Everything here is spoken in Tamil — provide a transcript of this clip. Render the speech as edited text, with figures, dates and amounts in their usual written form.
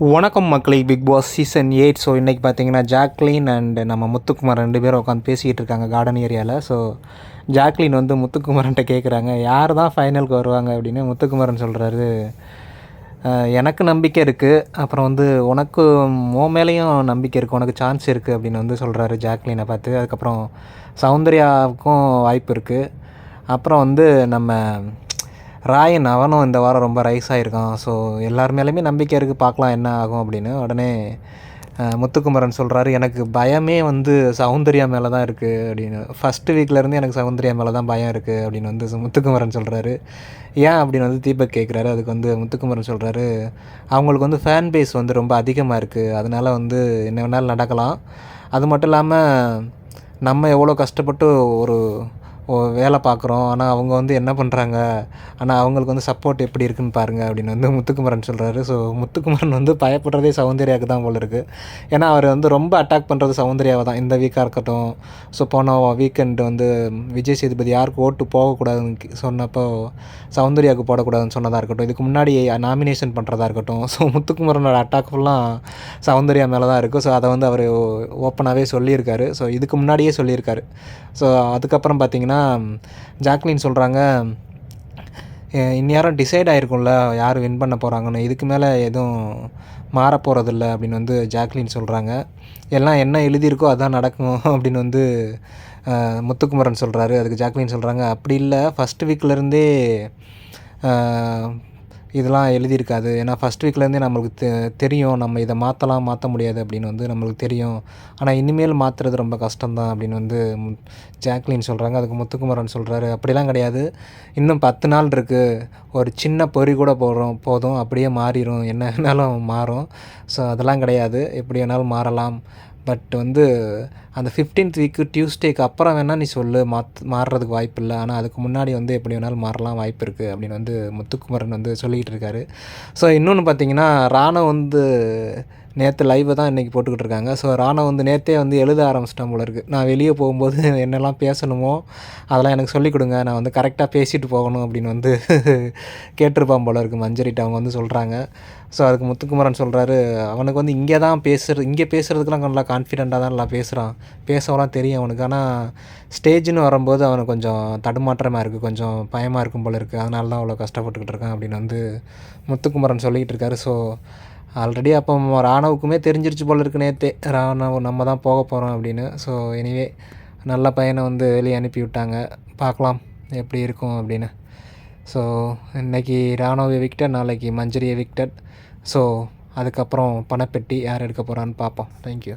வணக்கம் மக்களே, பிக் பாஸ் சீசன் 8. ஸோ இன்றைக்கி பார்த்தீங்கன்னா ஜாக்லின் அண்ட் நம்ம முத்துக்குமார் 2 பேரும் உட்காந்து பேசிக்கிட்டு இருக்காங்க கார்டன் ஏரியாவில். ஸோ ஜாக்லின் வந்து முத்துக்குமாரன்ட்ட கேட்குறாங்க, யார் தான் ஃபைனலுக்கு வருவாங்க அப்படின்னு. முத்துக்குமாரன் சொல்கிறாரு, எனக்கு நம்பிக்கை இருக்குது, அப்புறம் வந்து உனக்கு உன் மேலேயும் நம்பிக்கை இருக்குது, உனக்கு சான்ஸ் இருக்குது அப்படின்னு வந்து சொல்கிறாரு ஜாக்லினை பார்த்து. அதுக்கப்புறம் சௌந்தர்யாவுக்கும் வாய்ப்பு இருக்குது. அப்புறம் வந்து நம்ம ராயன், அவனும் இந்த வாரம் ரொம்ப ரைஸ் ஆகிருக்கான். ஸோ எல்லார் மேலேயுமே நம்பிக்கை இருக்குது, பார்க்கலாம் என்ன ஆகும் அப்படின்னு. உடனே முத்துக்குமரன் சொல்கிறாரு, எனக்கு பயமே வந்து சௌந்தர்யா மேலே தான் இருக்குது அப்படின்னு. ஃபஸ்ட்டு வீக்லேருந்து எனக்கு சௌந்தர்யா மேலே தான் பயம் இருக்குது அப்படின்னு வந்து முத்துக்குமரன் சொல்கிறாரு. ஏன் அப்படின்னு வந்து தீபக் கேட்குறாரு. அதுக்கு வந்து முத்துக்குமரன் சொல்கிறாரு, அவங்களுக்கு வந்து ஃபேன் பேஸ் வந்து ரொம்ப அதிகமாக இருக்குது, அதனால் வந்து என்ன வேணாலும் நடக்கலாம். அது மட்டும் இல்லாமல் நம்ம எவ்வளோ கஷ்டப்பட்டு ஒரு வேலை பார்க்குறோம், ஆனால் அவங்க வந்து என்ன பண்ணுறாங்க, ஆனால் அவங்களுக்கு வந்து சப்போர்ட் எப்படி இருக்குன்னு பாருங்கள் அப்படின்னு வந்து முத்துக்குமரன் சொல்கிறாரு. ஸோ முத்துக்குமரன் வந்து பயப்படுறதே சௌந்தர்யாவுக்கு தான் போல இருக்குது. ஏன்னா அவர் வந்து ரொம்ப அட்டாக் பண்ணுறது சௌந்தர்யாவை தான். இந்த வீக்காக இருக்கட்டும், ஸோ போன வீக்கெண்டு வந்து விஜய் சேதுபதி யாருக்கு ஓட்டு போகக்கூடாதுன்னு சொன்னப்போ சௌந்தர்யாவுக்கு போடக்கூடாதுன்னு சொன்னதாக இருக்கட்டும், இதுக்கு முன்னாடி நாமினேஷன் பண்ணுறதா இருக்கட்டும், ஸோ முத்துக்குமரனோட அட்டாக் ஃபுல்லாக சௌந்தர்யா மேலே தான் இருக்குது. ஸோ அதை வந்து அவர் ஓப்பனாகவே சொல்லியிருக்காரு. ஸோ இதுக்கு முன்னாடியே சொல்லியிருக்காரு. ஸோ அதுக்கப்புறம் பார்த்திங்கன்னா ஜாக்லின் சொல்கிறாங்க, இந்நேரம் டிசைட் ஆகிருக்கும்ல யார் வின் பண்ண போகிறாங்கன்னு, இதுக்கு மேலே எதுவும் மாறப்போகிறதில்ல அப்படின்னு வந்து ஜாக்லின் சொல்கிறாங்க. எல்லாம் என்ன எழுதியிருக்கோ அதான் நடக்கும் அப்படின்னு வந்து முத்துக்குமரன் சொல்கிறாரு. அதுக்கு ஜாக்லின் சொல்கிறாங்க, அப்படி இல்லை, ஃபஸ்ட் வீக்லேருந்தே இதெல்லாம் எழுதியிருக்காது. ஏன்னா ஃபஸ்ட் வீக்லேருந்தே நம்மளுக்கு தெரியும் நம்ம இதை மாற்ற முடியாது அப்படின்னு வந்து நம்மளுக்கு தெரியும். ஆனால் இனிமேல் மாற்றுறது ரொம்ப கஷ்டம்தான் அப்படின்னு வந்து ஜாக்லின் சொல்கிறாங்க. அதுக்கு முத்துக்குமரன் சொல்கிறாரு, அப்படிலாம் கிடையாது, இன்னும் 10 நாள் இருக்குது, ஒரு சின்ன பொறி கூட போதும் அப்படியே மாறிடும், என்ன வேணாலும் மாறும். ஸோ அதெல்லாம் கிடையாது, எப்படி வேணாலும் மாறலாம். பட் வந்து அந்த 15th வீக்கு டியூஸ்டேக்கு அப்புறம் வேணால் நீ சொல்லு, மாறுறதுக்கு வாய்ப்பு இல்லை, ஆனால் அதுக்கு முன்னாடி வந்து எப்படி வேணாலும் மாறலாம், வாய்ப்பு இருக்குது அப்படின்னு வந்து முத்துக்குமரன் வந்து சொல்லிக்கிட்டு இருக்காரு. ஸோ இன்னொன்று பார்த்தீங்கன்னா, ராணவ் வந்து நேற்று லைவை தான் இன்றைக்கி போட்டுக்கிட்டு இருக்காங்க. ஸோ ராணவ் வந்து நேற்றே வந்து எழுத ஆரம்பிச்சிட்டான் போல இருக்குது. நான் வெளியே போகும்போது என்னெல்லாம் பேசணுமோ அதெல்லாம் எனக்கு சொல்லிக் கொடுங்க, நான் வந்து கரெக்டாக பேசிட்டு போகணும் அப்படின்னு வந்து கேட்டிருப்பான் போல இருக்குது மஞ்சரிட்டு அவங்க வந்து சொல்கிறாங்க. ஸோ அதுக்கு முத்துக்குமரன் சொல்கிறாரு, அவனுக்கு வந்து இங்கே பேசுகிறதுக்கெலாம் நல்லா கான்ஃபிடெண்ட்டாக தான் எல்லாம் பேசவெல்லாம் தெரியும் அவனுக்கு, ஆனால் ஸ்டேஜ்னு வரும்போது அவனுக்கு கொஞ்சம் தடுமாற்றமாக இருக்குது, கொஞ்சம் பயமாக இருக்கும் போல இருக்குது, அதனால தான் அவ்வளோ கஷ்டப்பட்டுக்கிட்டு இருக்கான் அப்படின்னு வந்து முத்துக்குமரன் சொல்லிக்கிட்டு இருக்காரு. ஸோ ஆல்ரெடி அப்போ ராணவுக்குமே தெரிஞ்சிருச்சு போல இருக்குது நேற்றே, ராணவ் நம்ம தான் போக போகிறோம் அப்படின்னு. ஸோ எனிவே நல்ல பையனை வந்து வெளியே அனுப்பி விட்டாங்க, பார்க்கலாம் எப்படி இருக்கும் அப்படின்னு. ஸோ இன்றைக்கி ராணவ் எவிக்டட், நாளைக்கு மஞ்சரி எவிக்டட். ஸோ அதுக்கப்புறம் பணப்பெட்டி யார் எடுக்க போகிறான்னு பார்ப்போம். தேங்க்யூ.